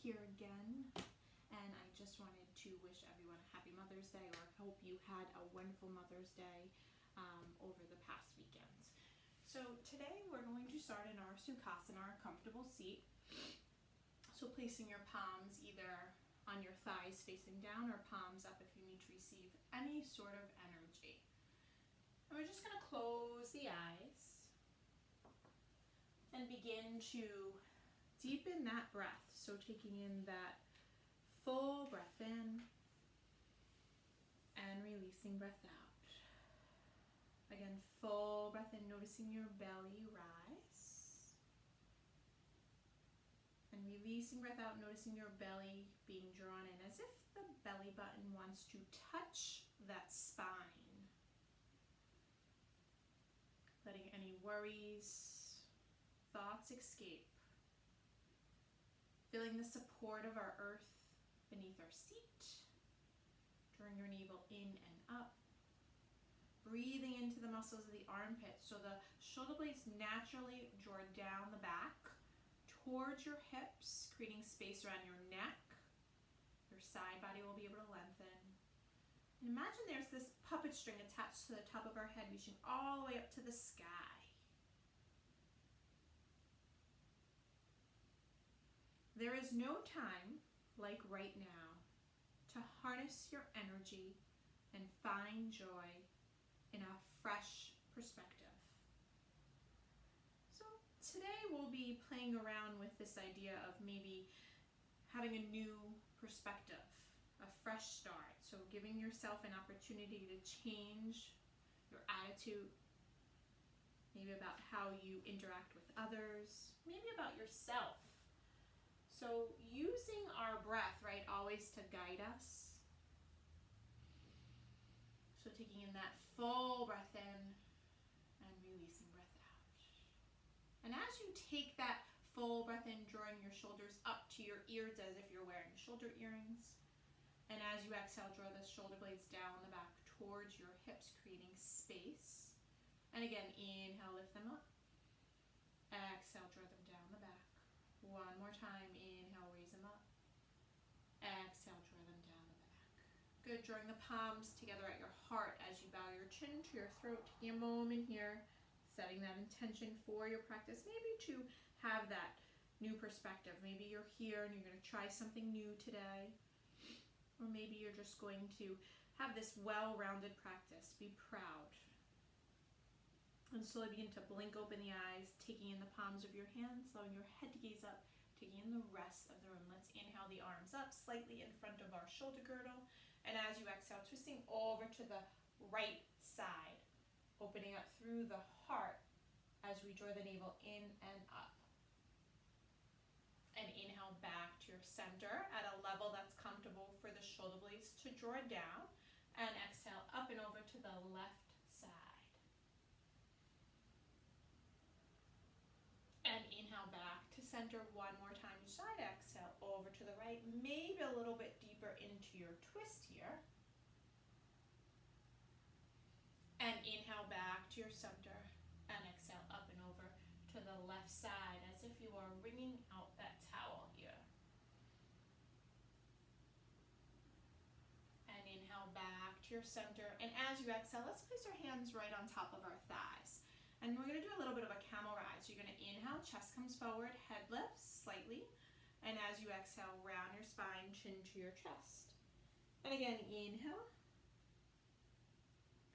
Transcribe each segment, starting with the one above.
here again, and I just wanted to wish everyone a happy Mother's Day, or hope you had a wonderful Mother's Day over the past weekends. So today we're going to start in our Sukhasana, our comfortable seat. So placing your palms either on your thighs facing down or palms up if you need to receive any sort of energy. And we're just going to close the eyes and begin to deepen that breath. So taking in that full breath in and releasing breath out. Again, full breath in, noticing your belly rise. And releasing breath out, noticing your belly being drawn in as if the belly button wants to touch that spine. Letting any worries, thoughts escape. Feeling the support of our earth beneath our seat. Drawing your navel in and up. Breathing into the muscles of the armpits so the shoulder blades naturally draw down the back towards your hips, creating space around your neck. Your side body will be able to lengthen. And imagine there's this puppet string attached to the top of our head, reaching all the way up to the sky. There is no time like right now to harness your energy and find joy in a fresh perspective. So today we'll be playing around with this idea of maybe having a new perspective, a fresh start. So giving yourself an opportunity to change your attitude, maybe about how you interact with others, maybe about yourself. So using our breath, right, always to guide us. So taking in that full breath in and releasing breath out. And as you take that full breath in, drawing your shoulders up to your ears as if you're wearing shoulder earrings. And as you exhale, draw the shoulder blades down the back towards your hips, creating space. And again, inhale, lift them up. Exhale, draw them down the back. One more time, inhale, raise them up. Exhale, draw them down the back. Good, drawing the palms together at your heart as you bow your chin to your throat. Taking a moment here, setting that intention for your practice, maybe to have that new perspective. Maybe you're here and you're going to try something new today. Or maybe you're just going to have this well-rounded practice. Be proud. And slowly begin to blink open the eyes, taking in the palms of your hands, allowing your head to gaze up, taking in the rest of the room. Let's inhale the arms up slightly in front of our shoulder girdle. And as you exhale, twisting over to the right side, opening up through the heart as we draw the navel in and up. And inhale back to your center at a level that's comfortable for the shoulder blades to draw down. And exhale up and over to the left side. And inhale back to center one more time each side. Exhale over to the right, maybe a little bit deeper into your twist here. And inhale back to your center and exhale up and over to the left side as if you are wringing out that towel here. And inhale back to your center. And as you exhale, let's place our hands right on top of our thighs. And we're going to do a little bit of a camel rise. So you're going to inhale, chest comes forward, head lifts slightly. And as you exhale, round your spine, chin to your chest. And again, inhale.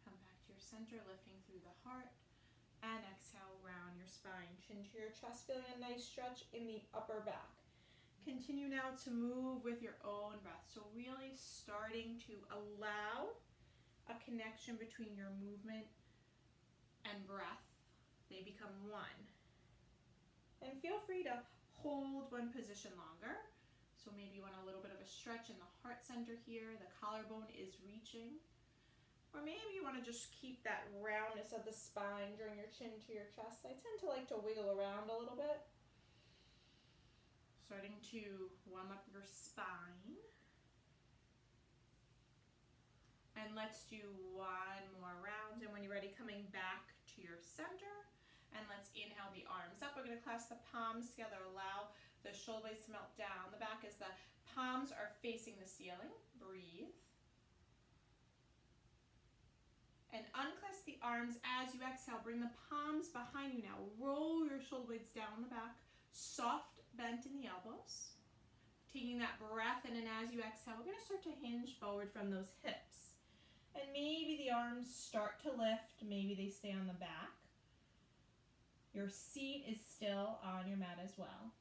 Come back to your center, lifting through the heart. And exhale, round your spine, chin to your chest, feeling a nice stretch in the upper back. Continue now to move with your own breath. So really starting to allow a connection between your movement and breath. They become one. And feel free to hold one position longer. So maybe you want a little bit of a stretch in the heart center here. The collarbone is reaching. Or maybe you want to just keep that roundness of the spine, drawing your chin to your chest. I tend to like to wiggle around a little bit. Starting to warm up your spine. And let's do one more round. And when you're ready, coming back to your center. And let's inhale the arms up. We're going to clasp the palms together. Allow The shoulder blades melt down the back as the palms are facing the ceiling. Breathe. And unclasp the arms as you exhale. Bring the palms behind you now. Roll your shoulder blades down the back. Soft bent in the elbows. Taking that breath in, and as you exhale, we're going to start to hinge forward from those hips. And maybe the arms start to lift. Maybe they stay on the back. Your seat is still on your mat as well.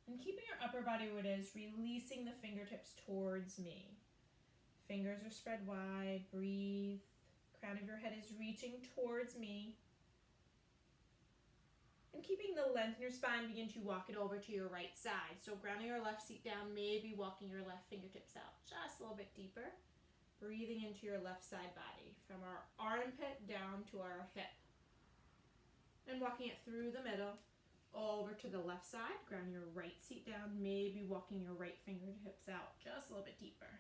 And keeping your upper body where it is, releasing the fingertips towards me. Fingers are spread wide. Breathe. Crown of your head is reaching towards me. And keeping the length in your spine, begin to walk it over to your right side. So grounding your left seat down, maybe walking your left fingertips out just a little bit deeper. Breathing into your left side body from our armpit down to our hip. And walking it through the middle, over to the left side. Grounding your right seat down, maybe walking your right fingertips out just a little bit deeper.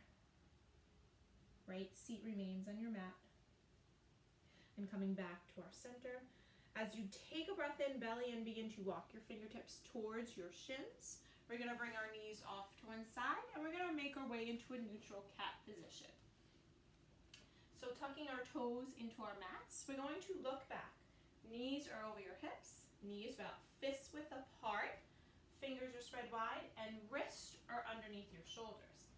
Right seat remains on your mat. And coming back to our center. As you take a breath in, belly in, begin to walk your fingertips towards your shins. We're going to bring our knees off to one side, and we're going to make our way into a neutral cat position. So tucking our toes into our mats, we're going to look back. Knees are over your hips, knees about fist width apart, fingers are spread wide, and wrists are underneath your shoulders.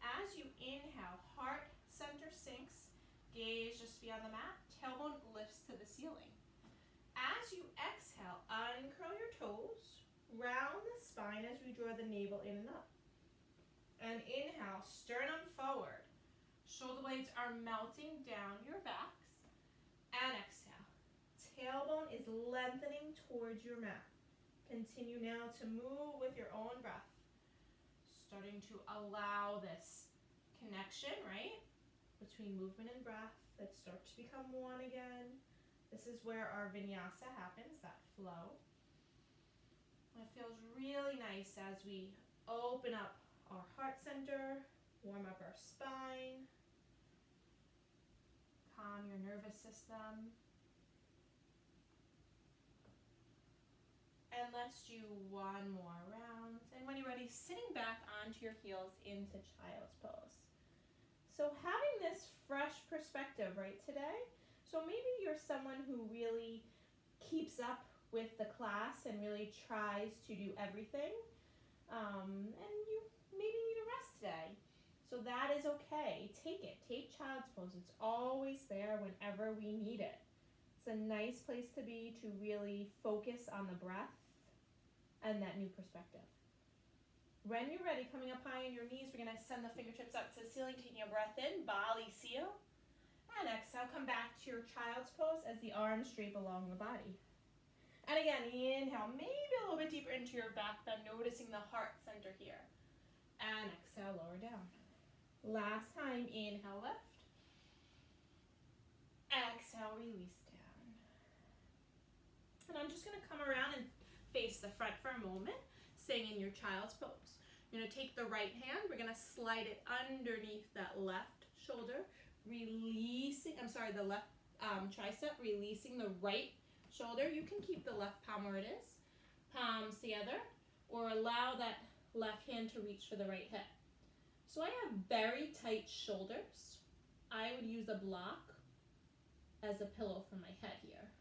As you inhale, heart center sinks, gaze just beyond the mat, tailbone lifts to the ceiling. As you exhale, uncurl your toes, round the spine as we draw the navel in and up. And inhale, sternum forward. Shoulder blades are melting down your backs. And exhale. Tailbone is lengthening towards your mat. Continue now to move with your own breath. Starting to allow this connection, right, between movement and breath that starts to become one again. This is where our vinyasa happens, that flow. It feels really nice as we open up our heart center, warm up our spine, calm your nervous system. And let's do one more round. And when you're ready, sitting back onto your heels into child's pose. So having this fresh perspective, right, today. So maybe you're someone who really keeps up with the class and really tries to do everything. And you maybe need a rest today. So that is okay. Take it. Take child's pose. It's always there whenever we need it. It's a nice place to be to really focus on the breath and that new perspective. When you're ready, coming up high on your knees, we're going to send the fingertips up to the ceiling, taking a breath in, Bali seal. And exhale, come back to your child's pose as the arms drape along the body. And again, inhale, maybe a little bit deeper into your back bend, noticing the heart center here. And exhale, lower down. Last time, inhale, lift. Exhale, release down. And I'm just going to come around and face the front for a moment, staying in your child's pose. You're going to take the right hand, we're going to slide it underneath that left shoulder, releasing, the left tricep, releasing the right shoulder. You can keep the left palm where it is, palms together, or allow that left hand to reach for the right hip. So I have very tight shoulders. I would use a block as a pillow for my head here.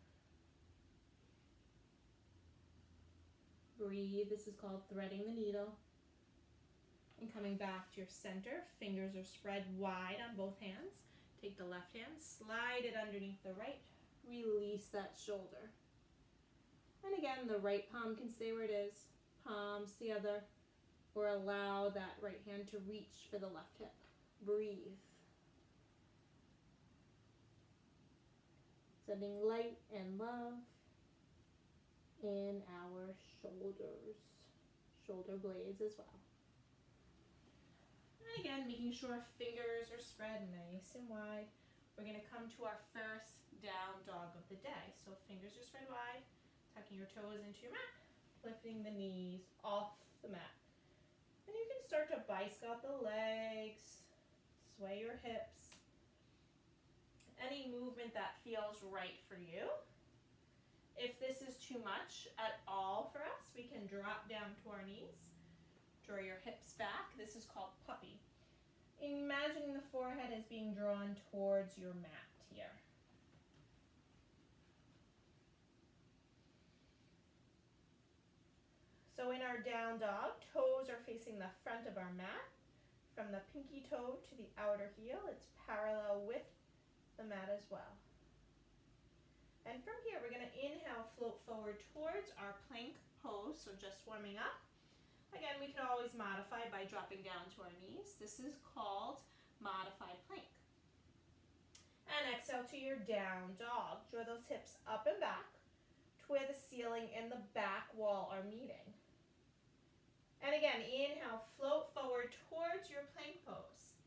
Breathe. This is called threading the needle. And coming back to your center, fingers are spread wide on both hands. Take the left hand, slide it underneath the right, release that shoulder. And again, the right palm can stay where it is, palms together, or allow that right hand to reach for the left hip. Breathe. Sending light and love in our shoulders, shoulder blades as well. And again, making sure fingers are spread nice and wide. We're going to come to our first down dog of the day. So fingers are spread wide, tucking your toes into your mat, lifting the knees off the mat. And you can start to bicycle the legs, sway your hips. Any movement that feels right for you. If this is too much at all for us, we can drop down to our knees. Draw your hips back. This is called puppy. Imagining the forehead as being drawn towards your mat here. So in our down dog, toes are facing the front of our mat. From the pinky toe to the outer heel, it's parallel with the mat as well. And from here, we're going to inhale, float forward towards our plank pose, so just warming up. Again, we can always modify by dropping down to our knees. This is called modified plank. And exhale to your down dog. Draw those hips up and back to where the ceiling and the back wall are meeting. And again, inhale, float forward towards your plank pose.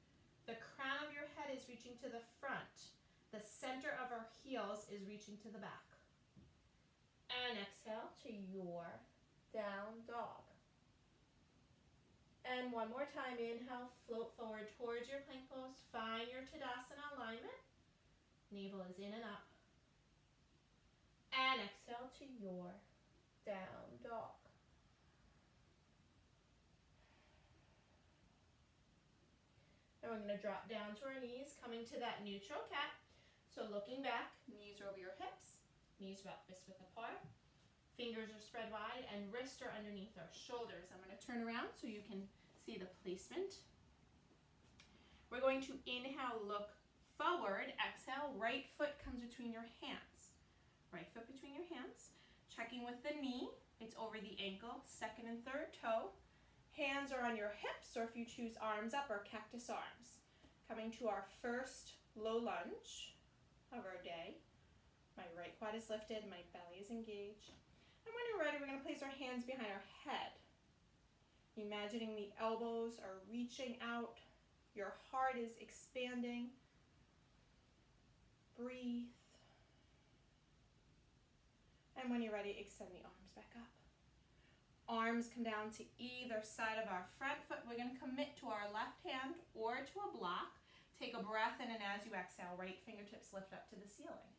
The crown of your head is reaching to the front. The center of our heels is reaching to the back. And exhale to your down dog. And one more time, inhale, float forward towards your plank pose. Find your Tadasana alignment. Navel is in and up. And exhale to your down dog. And we're going to drop down to our knees, coming to that neutral cat. So looking back, knees are over your hips, knees about fist width apart. Fingers are spread wide and wrists are underneath our shoulders. I'm going to turn around so you can see the placement. We're going to inhale, look forward. Exhale, right foot comes between your hands. Right foot between your hands. Checking with the knee. It's over the ankle, second and third toe. Hands are on your hips, or if you choose arms up, or cactus arms. Coming to our first low lunge of our day. My right quad is lifted, my belly is engaged. And when you're ready, we're going to place our hands behind our head. Imagining the elbows are reaching out, your heart is expanding. Breathe. And when you're ready, extend the arms back up. Arms come down to either side of our front foot. We're going to commit to our left hand or to a block. Take a breath in, and as you exhale, right fingertips lift up to the ceiling.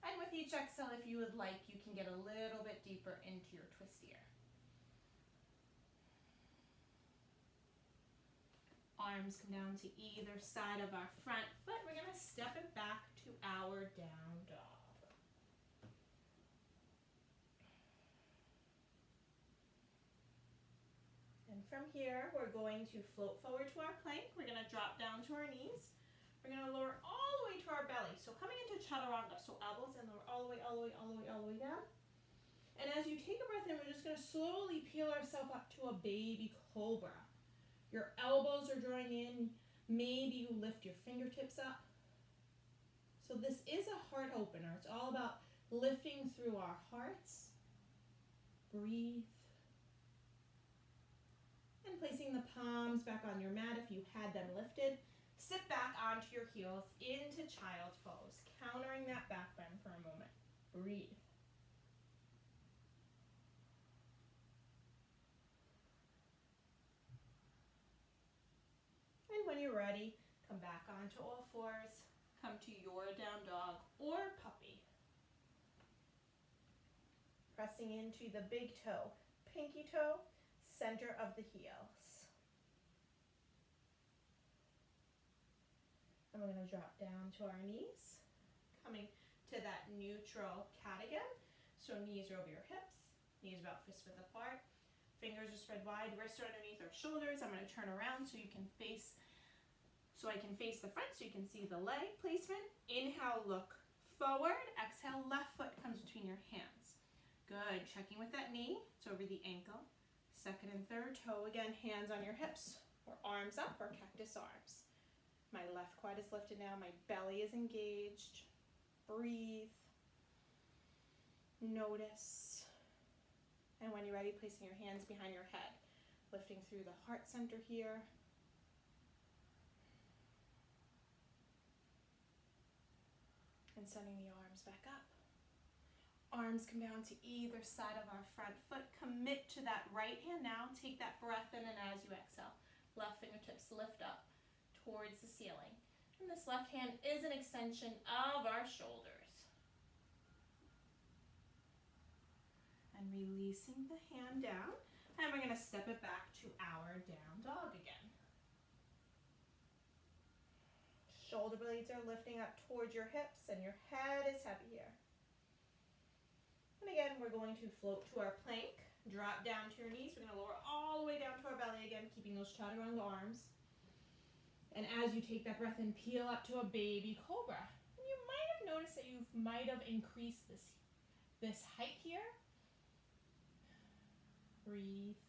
And with each exhale, if you would like, you can get a little bit deeper into your twistier. Arms come down to either side of our front foot. We're going to step it back to our down dog. And from here, we're going to float forward to our plank. We're going to drop down to our knees. We're going to lower all the way to our belly. So coming into chaturanga, so elbows and lower all the way, all the way, all the way, all the way down. And as you take a breath in, we're just going to slowly peel ourselves up to a baby cobra. Your elbows are drawing in. Maybe you lift your fingertips up. So this is a heart opener. It's all about lifting through our hearts. Breathe. And placing the palms back on your mat if you had them lifted. Sit back onto your heels into child's pose, countering that back bend for a moment. Breathe. And when you're ready, come back onto all fours. Come to your down dog or puppy. Pressing into the big toe, pinky toe, center of the heels. And we're going to drop down to our knees, coming to that neutral cat again. So knees are over your hips, knees about fist width apart. Fingers are spread wide, wrists are underneath our shoulders. I'm going to turn around so you can face, so I can face the front so you can see the leg placement. Inhale, look forward. Exhale, left foot comes between your hands. Good. Checking with that knee. It's over the ankle. Second and third toe. Again, hands on your hips or arms up or cactus arms. My left quad is lifted now. My belly is engaged. Breathe. Notice. And when you're ready, placing your hands behind your head. Lifting through the heart center here. And sending the arms back up. Arms come down to either side of our front foot. Commit to that right hand now. Take that breath in, and as you exhale, left fingertips lift up towards the ceiling. And this left hand is an extension of our shoulders. and releasing the hand down. And we're going to step it back to our down dog again. Shoulder blades are lifting up towards your hips and your head is heavy here. And again, we're going to float to our plank, drop down to your knees. We're going to lower all the way down to our belly again, keeping those chaturanga arms. And as you take that breath in, peel up to a baby cobra. And you might have noticed that you might have increased this height here. Breathe.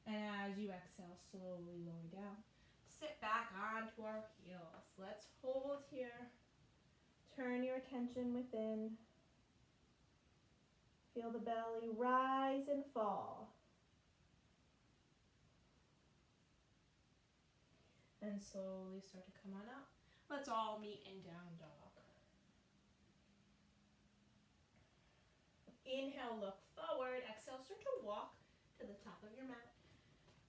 And as you exhale, slowly lower down. Sit back onto our heels. Let's hold here. Turn your attention within. Feel the belly rise and fall. And slowly start to come on up. Let's all meet in down dog. Inhale, look forward. Exhale, start to walk to the top of your mat.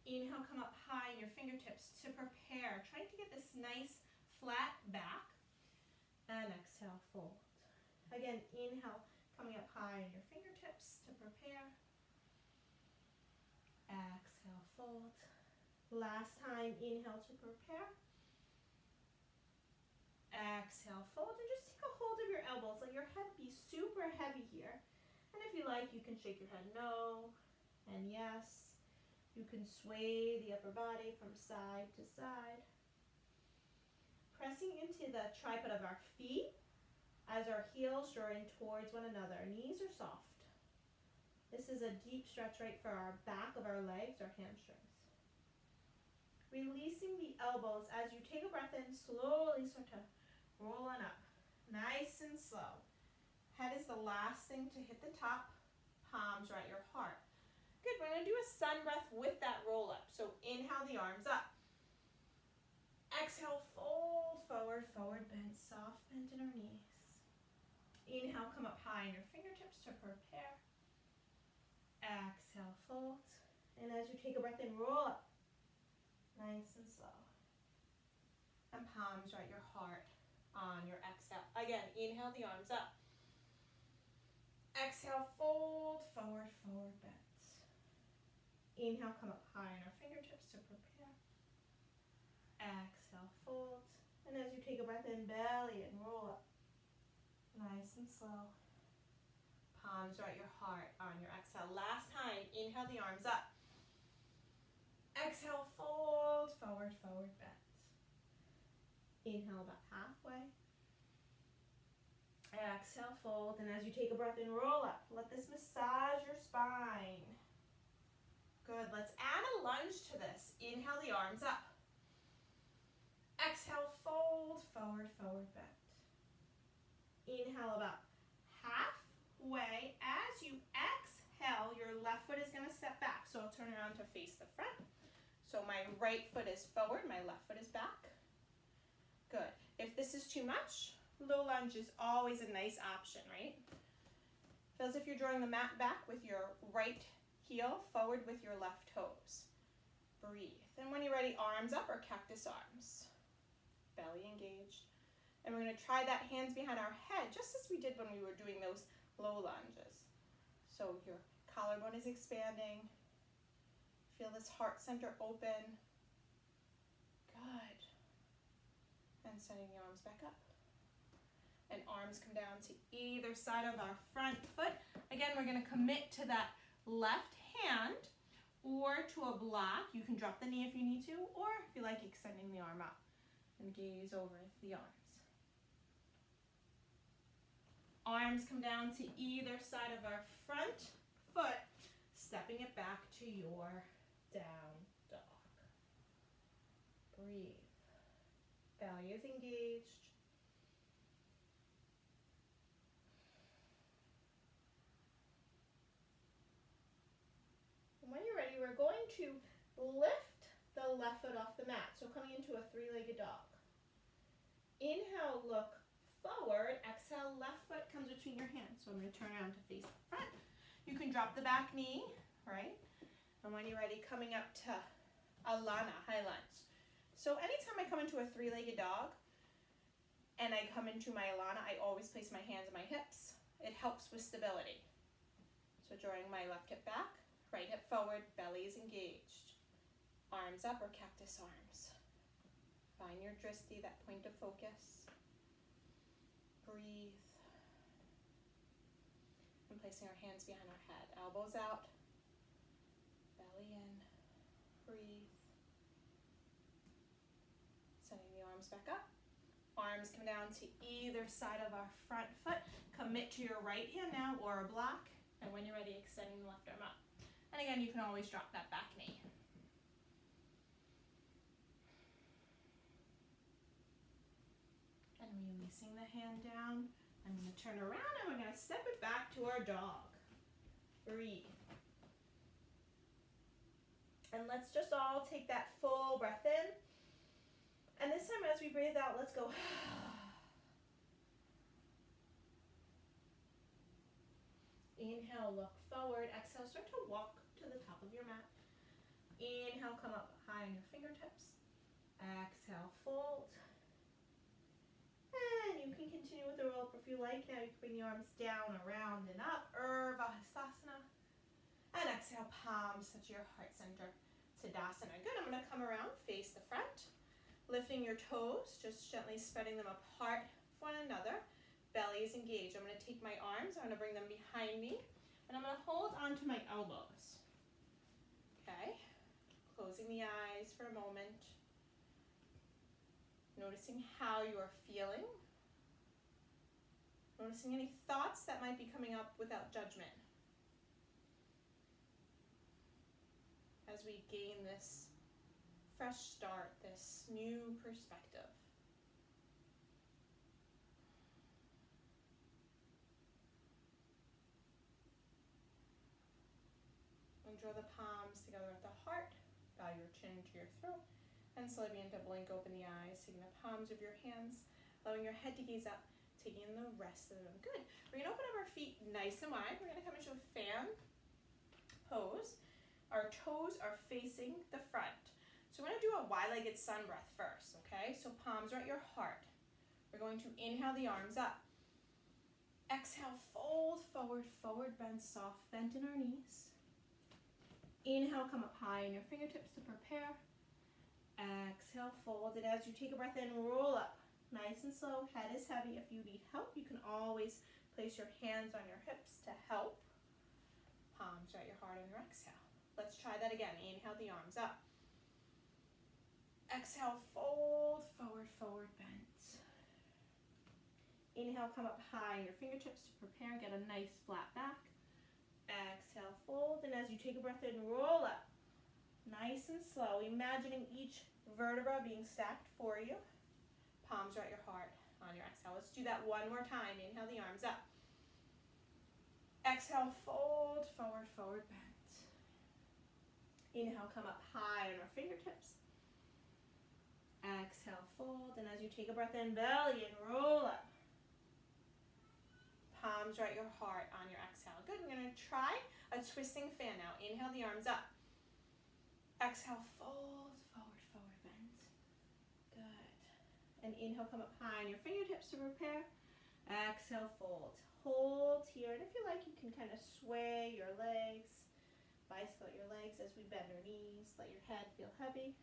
Inhale, come up high in your fingertips to prepare. Trying to get this nice flat back. And exhale, fold. Again, inhale, coming up high in your fingertips to prepare. Exhale, fold. Last time, inhale to prepare. Exhale, fold, and just take a hold of your elbows. Let your head be super heavy here. And if you like, you can shake your head no and yes. You can sway the upper body from side to side. Pressing into the tripod of our feet as our heels drawing towards one another. Our knees are soft. This is a deep stretch right for our back of our legs, our hamstrings. Releasing the elbows as you take a breath in, slowly start to roll on up. Nice and slow. Head is the last thing to hit the top. Palms are at your heart. Good, we're going to do a sun breath with that roll up. So inhale the arms up. Exhale, fold forward, forward bend, soft bend in our knees. Inhale, come up high in your fingertips to prepare. Exhale, fold. And as you take a breath in, roll up. Nice and slow. And palms are at your heart on your exhale. Again, inhale the arms up. Exhale, fold, forward, forward bend. Inhale, come up high in our fingertips to prepare. Exhale, fold. And as you take a breath in, belly and roll up. Nice and slow. Palms are at your heart on your exhale. Last time, inhale the arms up. Exhale, fold, forward, forward bend. Inhale about halfway. Exhale, fold, and as you take a breath in, roll up. Let this massage your spine. Good, let's add a lunge to this. Inhale the arms up. Exhale, fold, forward, forward bend. Inhale about halfway. As you exhale, your left foot is going to step back. So I'll turn around to face the front. So my right foot is forward, my left foot is back. Good. If this is too much, low lunge is always a nice option, right? Feels if you're drawing the mat back with your right heel forward with your left toes. Breathe. And when you're ready, arms up or cactus arms. Belly engaged. And we're going to try that hands behind our head, just as we did when we were doing those low lunges. So your collarbone is expanding. Feel this heart center open. Good. And sending the arms back up. And arms come down to either side of our front foot. Again, we're going to commit to that left hand or to a block. You can drop the knee if you need to, or if you like, extending the arm out and gaze over the arms. Arms come down to either side of our front foot, stepping it back to your down dog. Breathe. Belly is engaged. And when you're ready, we're going to lift the left foot off the mat. So coming into a three-legged dog. Inhale, look forward. Exhale, left foot comes between your hands. So I'm going to turn around to face the front. You can drop the back knee, right? And when you're ready, coming up to Alana, high lunge. So anytime I come into a three-legged dog and I come into my Alana, I always place my hands on my hips. It helps with stability. So So drawing my left hip back, right hip forward, belly is engaged. Arms up or cactus arms. Find your drishti, that point of focus. Breathe. And placing our hands behind our head. Elbows out, belly in. Breathe. Sending the arms back up. Arms come down to either side of our front foot. Commit to your right hand now or a block. And when you're ready, extending the left arm up. And again, you can always drop that back knee. And releasing the hand down. I'm going to turn around and we're going to step it back to our dog. Breathe. And let's just all take that full breath in. And this time as we breathe out, let's go. Inhale, look forward. Exhale, start to walk to the top of your mat. Inhale, come up high on your fingertips. Exhale, fold. And you can continue with the roll-up if you like. Now you can bring the arms down, around, and up. Urdhva Hastasana. And exhale, palms touch your heart center. Tadasana. Good. I'm going to come around, face the front. Lifting your toes, just gently spreading them apart from one another. Belly is engaged. I'm going to take my arms, I'm going to bring them behind me, and I'm going to hold onto my elbows. Okay? Closing the eyes for a moment. Noticing how you are feeling. Noticing any thoughts that might be coming up without judgment. As we gain this fresh start, this new perspective. And draw the palms together at the heart. Bow your chin to your throat. And slowly begin to blink open the eyes, taking the palms of your hands, allowing your head to gaze up, taking in the rest of them. Good. We're going to open up our feet nice and wide. We're going to come into a fan pose. Our toes are facing the front. So we're going to do a wide-legged sun breath first, okay? So palms are at your heart. We're going to inhale the arms up. Exhale, fold forward, forward bend, soft bend in our knees. Inhale, come up high in your fingertips to prepare. Exhale, fold, and as you take a breath in, roll up. Nice and slow, head is heavy. If you need help, you can always place your hands on your hips to help. Palms are at your heart on your exhale. Let's try that again. Inhale the arms up. Exhale, fold, forward, forward bend. Inhale, come up high in your fingertips to prepare. Get a nice flat back. Exhale, fold, and as you take a breath in, roll up. Nice and slow, imagining each vertebra being stacked for you. Palms are at your heart on your exhale. Let's do that one more time. Inhale the arms up. Exhale, fold, forward, forward bend. Inhale, come up high on our fingertips. Exhale, fold, and as you take a breath in, belly and roll up. Palms are at your heart on your exhale. Good, we're going to try a twisting fan now. Inhale the arms up. Exhale, fold, forward, forward bend. Good. And inhale, come up high on your fingertips to prepare. Exhale, fold. Hold here, and if you like, you can kind of sway your legs, bicycle your legs as we bend our knees. Let your head feel heavy.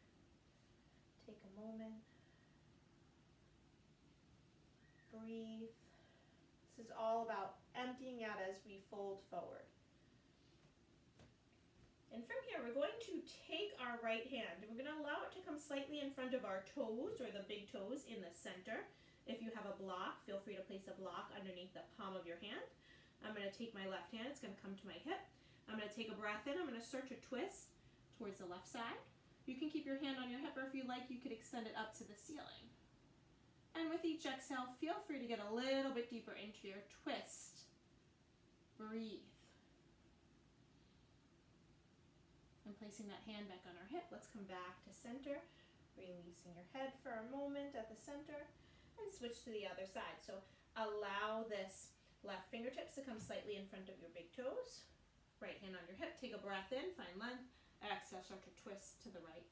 Take a moment. Breathe. This is all about emptying out as we fold forward. And from here, we're going to take our right hand and we're going to allow it to come slightly in front of our toes or the big toes in the center. If you have a block, feel free to place a block underneath the palm of your hand. I'm going to take my left hand, it's going to come to my hip. I'm going to take a breath in, I'm going to start to twist towards the left side. You can keep your hand on your hip, or if you like, you could extend it up to the ceiling. And with each exhale, feel free to get a little bit deeper into your twist. Breathe. And placing that hand back on our hip, let's come back to center. Releasing your head for a moment at the center and switch to the other side. So allow this left fingertips to come slightly in front of your big toes. Right hand on your hip, take a breath in, find length. Exhale, start to twist to the right.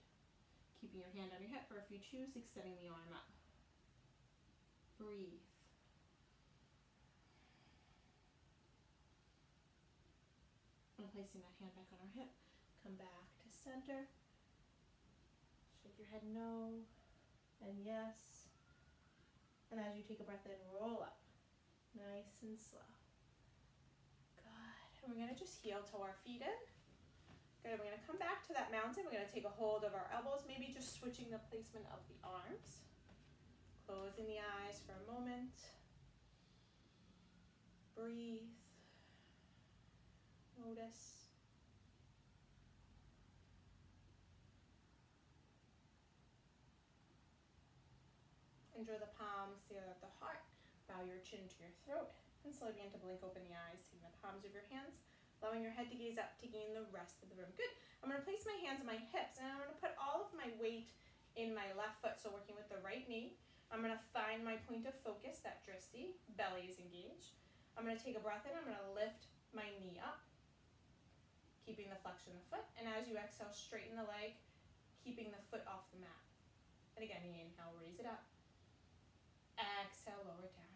Keeping your hand on your hip, or if you choose, extending the arm up. Breathe. and placing that hand back on our hip. Come back to center. Shake your head no and yes. And as you take a breath in, roll up. Nice and slow. Good. And we're going to just heel toe our feet in. Good. We're going to come back to that mountain. We're going to take a hold of our elbows, maybe just switching the placement of the arms. Closing the eyes for a moment. Breathe. Notice. And draw the palms together at the heart. Bow your chin to your throat. And slowly begin to blink open the eyes, taking the palms of your hands, allowing your head to gaze up, taking in the rest of the room. Good. I'm going to place my hands on my hips, and I'm going to put all of my weight in my left foot, so working with the right knee. I'm going to find my point of focus, that drishti, belly is engaged. I'm going to take a breath in, I'm going to lift my knee up, keeping the flexion of the foot, and as you exhale, straighten the leg, keeping the foot off the mat. And again, inhale, raise it up. Exhale, lower it down.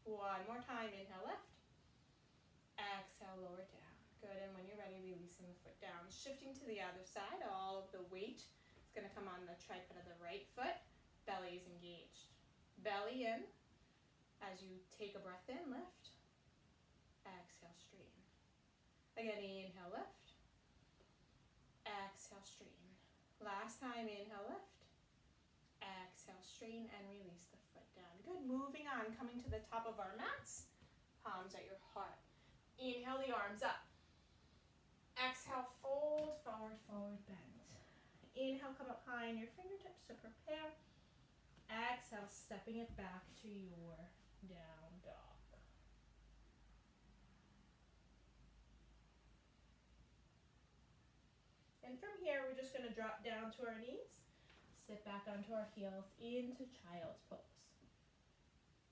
One more time, inhale, lift. Exhale, lower it down. Good, and when you're ready, releasing the foot down. Shifting to the other side, all of the weight is going to come on the tripod of the right foot. Belly is engaged. Belly in. As you take a breath in, lift. Exhale, straighten. Again, inhale, lift. Exhale, straighten. Last time, inhale, lift. Exhale, straighten, and release the foot down. Good, moving on, coming to the top of our mats. Palms at your heart. Inhale the arms up. Exhale, fold, forward, forward, bend. Inhale, come up high on your fingertips to prepare. Exhale, stepping it back to your down dog. And from here, we're just going to drop down to our knees, sit back onto our heels into child's pose.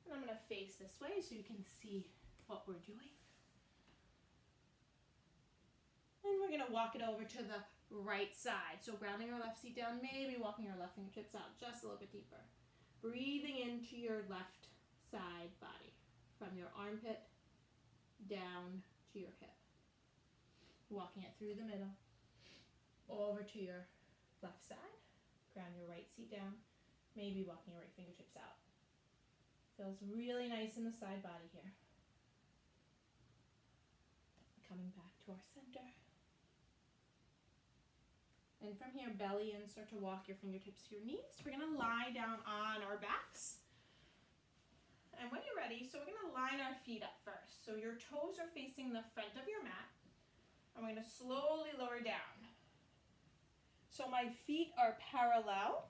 And I'm going to face this way so you can see what we're doing. And we're going to walk it over to the right side. So grounding our left feet down, maybe walking our left fingertips out just a little bit deeper. Breathing into your left side body, from your armpit down to your hip. Walking it through the middle, over to your left side. Ground your right seat down, maybe walking your right fingertips out. Feels really nice in the side body here. Coming back to our center. And from here, belly in, start to walk your fingertips to your knees. We're going to lie down on our backs. And when you're ready, so we're going to line our feet up first. So your toes are facing the front of your mat. I'm going to slowly lower down. So my feet are parallel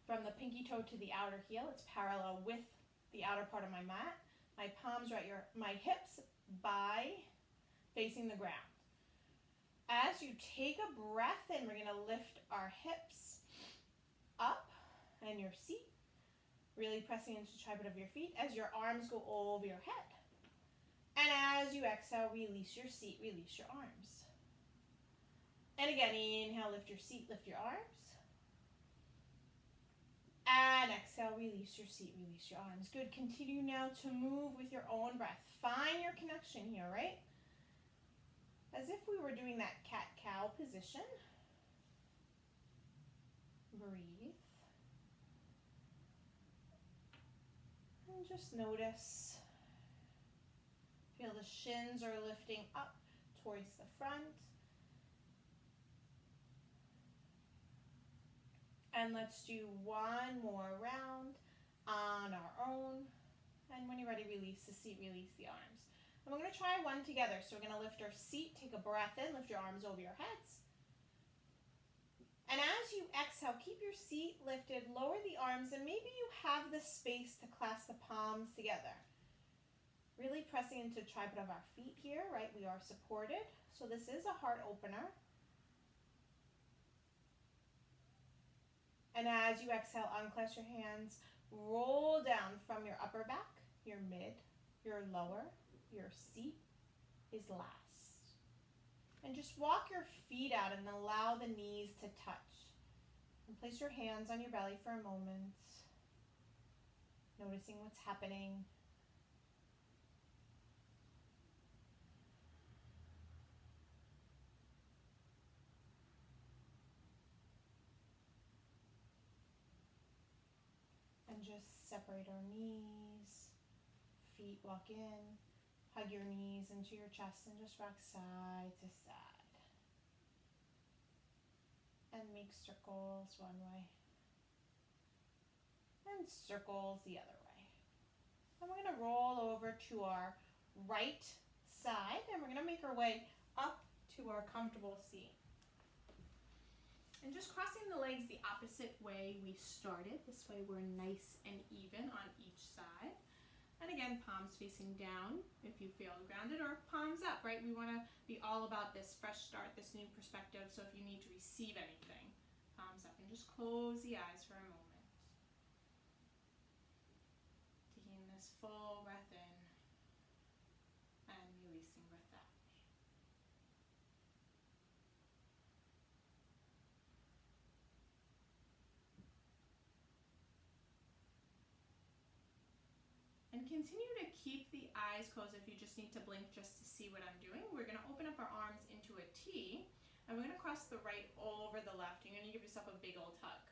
from the pinky toe to the outer heel. It's parallel with the outer part of my mat. My palms are at my hips by facing the ground. As you take a breath in, we're going to lift our hips up and your seat, really pressing into the tripod of your feet as your arms go over your head. And as you exhale, release your seat, release your arms. And again, inhale, lift your seat, lift your arms. And exhale, release your seat, release your arms. Good, continue now to move with your own breath. Find your connection here, right? As if we were doing that cat-cow position. Breathe. And just notice. Feel the shins are lifting up towards the front. And let's do one more round on our own. And when you're ready, release the seat, release the arms. And we're going to try one together. So we're going to lift our seat, take a breath in, lift your arms over your heads. And as you exhale, keep your seat lifted, lower the arms, and maybe you have the space to clasp the palms together. Really pressing into the tripod of our feet here, right? We are supported. So this is a heart opener. And as you exhale, unclasp your hands, roll down from your upper back, your mid, your lower. Your seat is last. And just walk your feet out and allow the knees to touch. And place your hands on your belly for a moment. Noticing what's happening. And just separate our knees, feet walk in, hug your knees into your chest and just rock side to side. And make circles one way and circles the other way. And we're going to roll over to our right side and we're going to make our way up to our comfortable seat. And just crossing the legs the opposite way we started. This way we're nice and even on each side. And again, palms facing down if you feel grounded, or palms up, right? We want to be all about this fresh start, this new perspective. So if you need to receive anything, palms up, and just close the eyes for a moment. Taking this full breath in and releasing breath out. And continue to keep the eyes closed if you just need to blink just to see what I'm doing. We're going to open up our arms into a T, and we're going to cross the right over the left. You're going to give yourself a big old hug.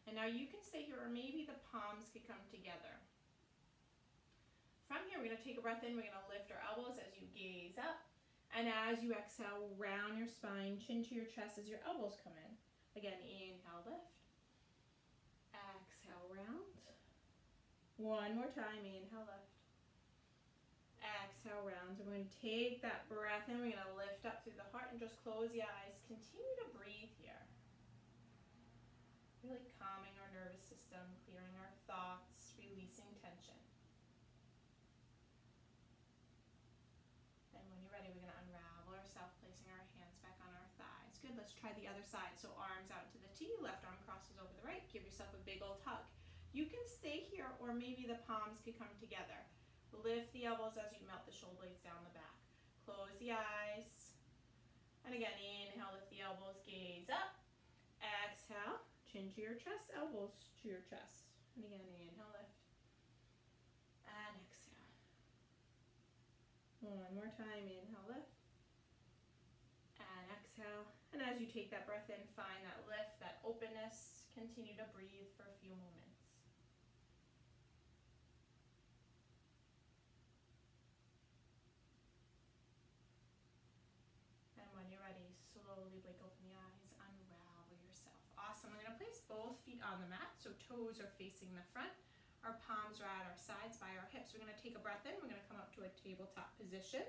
And now you can stay here, or maybe the palms could come together. From here, we're going to take a breath in. We're going to lift our elbows as you gaze up. And as you exhale, round your spine, chin to your chest as your elbows come in. Again, inhale, lift. Exhale, round. One more time, inhale, lift. Exhale, round. So we're going to take that breath in. We're going to lift up through the heart and just close the eyes. Continue to breathe here. Really calming our nervous system, clearing our thoughts, releasing tension. And when you're ready, we're going to unravel ourselves, placing our hands back on our thighs. Good, let's try the other side. So arms out to the T, left arm crosses over the right. Give yourself a big old hug. You can stay here, or maybe the palms could come together. Lift the elbows as you melt the shoulder blades down the back. Close the eyes. And again, inhale, lift the elbows, gaze up. Exhale, chin to your chest, elbows to your chest. And again, inhale, lift. And exhale. One more time, inhale, lift. And exhale. And as you take that breath in, find that lift, that openness. Continue to breathe for a few moments. Slowly blink open the eyes, unravel yourself. Awesome. I'm going to place both feet on the mat, so toes are facing the front. Our palms are at our sides by our hips. We're going to take a breath in. We're going to come up to a tabletop position.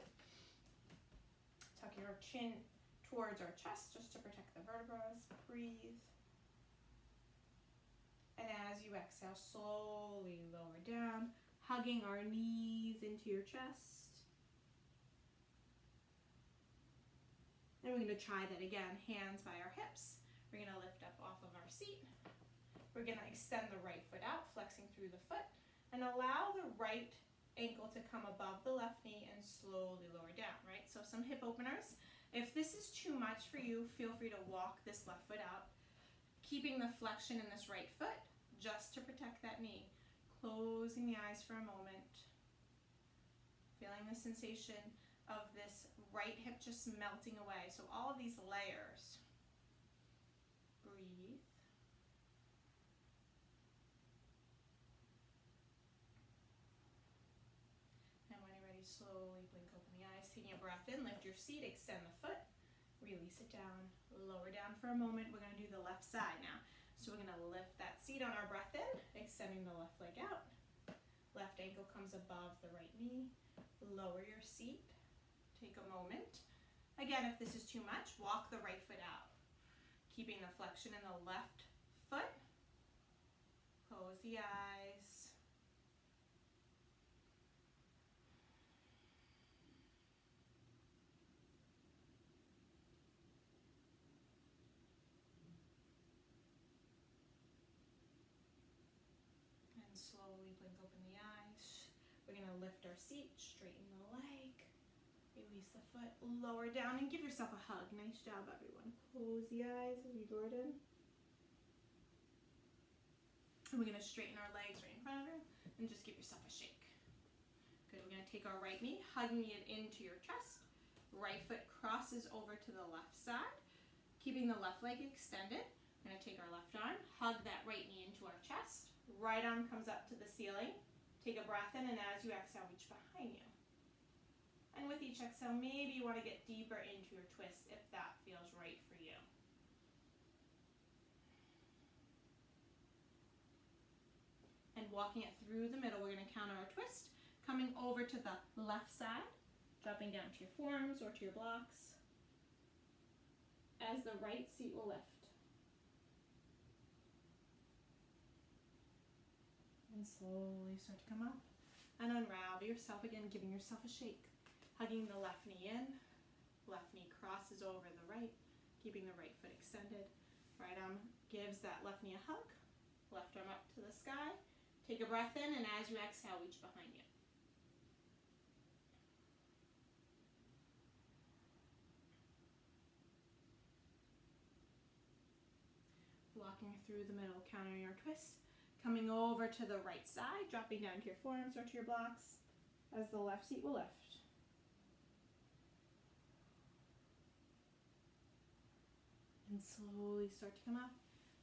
Tuck your chin towards our chest just to protect the vertebrae. Breathe. And as you exhale, slowly lower down, hugging our knees into your chest. And we're going to try that again, hands by our hips. We're going to lift up off of our seat. We're going to extend the right foot out, flexing through the foot, and allow the right ankle to come above the left knee and slowly lower down, right? So some hip openers. If this is too much for you, feel free to walk this left foot out, keeping the flexion in this right foot just to protect that knee. Closing the eyes for a moment. Feeling the sensation of this right hip just melting away. So all of these layers. Breathe. And when you're ready, slowly blink open the eyes. Taking a breath in, lift your seat, extend the foot, release it down, lower down for a moment. We're going to do the left side now. So we're going to lift that seat on our breath in, extending the left leg out. Left ankle comes above the right knee. Lower your seat. Take a moment. Again, if this is too much, walk the right foot out. Keeping the flexion in the left foot. Close the eyes. And slowly blink open the eyes. We're going to lift our seat, straighten the leg. Release the foot, lower down, and give yourself a hug. Nice job, everyone. Close the eyes as you draw it in. And we're going to straighten our legs right in front of you and just give yourself a shake. Good. We're going to take our right knee, hugging it into your chest. Right foot crosses over to the left side, keeping the left leg extended. We're going to take our left arm, hug that right knee into our chest. Right arm comes up to the ceiling. Take a breath in, and as you exhale, reach behind you. And with each exhale, maybe you want to get deeper into your twist if that feels right for you. And walking it through the middle, we're going to counter our twist, coming over to the left side, dropping down to your forearms or to your blocks, as the right seat will lift. And slowly start to come up and unravel yourself again, giving yourself a shake. Hugging the left knee in, left knee crosses over the right, keeping the right foot extended. Right arm gives that left knee a hug, left arm up to the sky. Take a breath in, and as you exhale, reach behind you. Walking through the middle, countering your twist. Coming over to the right side, dropping down to your forearms or to your blocks, as the left seat will lift. And slowly start to come up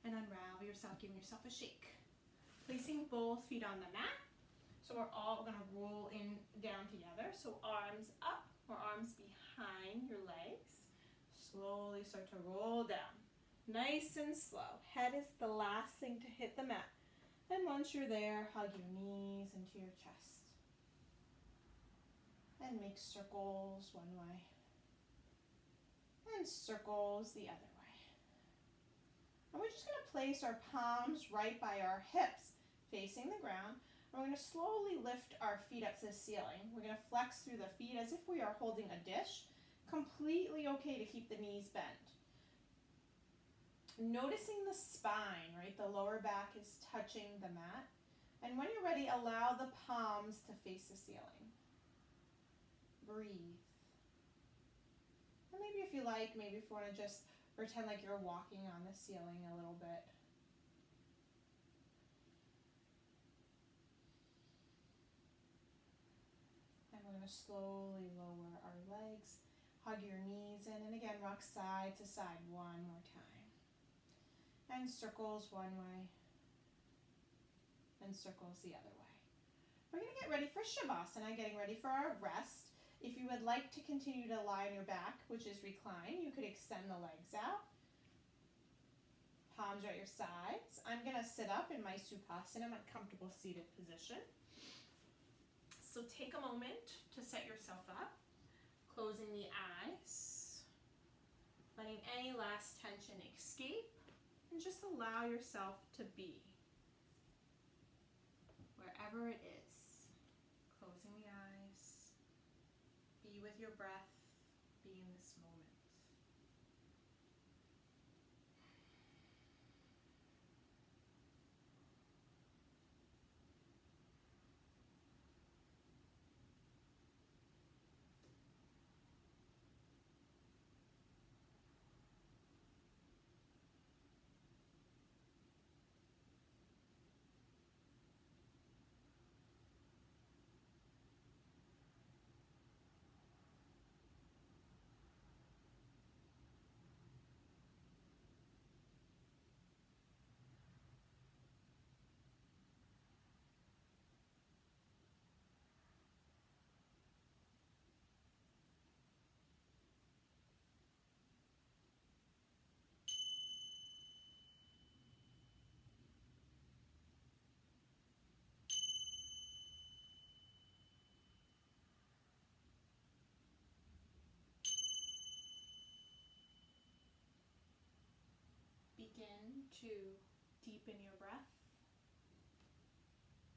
and unravel yourself, giving yourself a shake. Placing both feet on the mat. So we're all going to roll in down together. So arms up or arms behind your legs. Slowly start to roll down. Nice and slow. Head is the last thing to hit the mat. And once you're there, hug your knees into your chest. And make circles one way. And circles the other way. And we're just going to place our palms right by our hips, facing the ground. And we're going to slowly lift our feet up to the ceiling. We're going to flex through the feet as if we are holding a dish. Completely okay to keep the knees bent. Noticing the spine, right? The lower back is touching the mat. And when you're ready, allow the palms to face the ceiling. Breathe. And maybe if you like, maybe if you want to just pretend like you're walking on the ceiling a little bit. And we're going to slowly lower our legs. Hug your knees in. And again, rock side to side one more time. And circles one way, and circles the other way. We're going to get ready for Shavasana, getting ready for our rest. If you would like to continue to lie on your back, which is recline, you could extend the legs out. Palms are at your sides. I'm going to sit up in my Sukhasana, my comfortable seated position. So take a moment to set yourself up, closing the eyes, letting any last tension escape. And just allow yourself to be wherever it is. Closing the eyes. Be with your breath. Be in this moment. Begin to deepen your breath.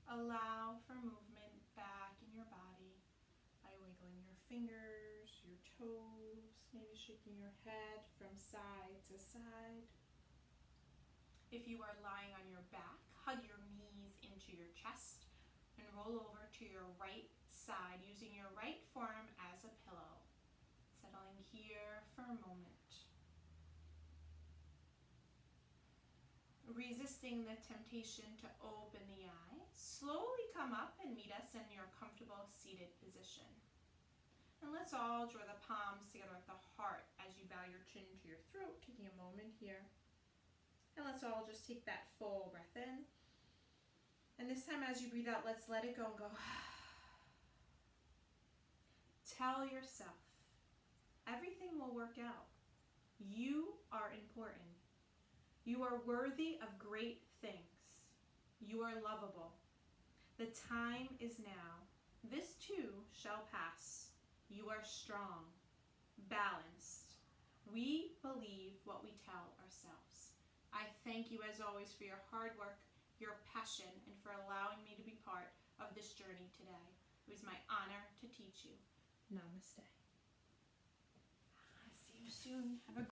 Allow for movement back in your body by wiggling your fingers, your toes, maybe shaking your head from side to side. If you are lying on your back, hug your knees into your chest and roll over to your right side using your right forearm as a pillow. Settling here for a moment. Resisting the temptation to open the eyes, slowly come up and meet us in your comfortable seated position. And let's all draw the palms together at the heart as you bow your chin to your throat, taking a moment here. And let's all just take that full breath in. And this time as you breathe out, let's let it go and go. Tell yourself, everything will work out. You are important. You are worthy of great things. You are lovable. The time is now. This too shall pass. You are strong, balanced. We believe what we tell ourselves. I thank you as always for your hard work, your passion, and for allowing me to be part of this journey today. It was my honor to teach you. Namaste. See you soon. Have a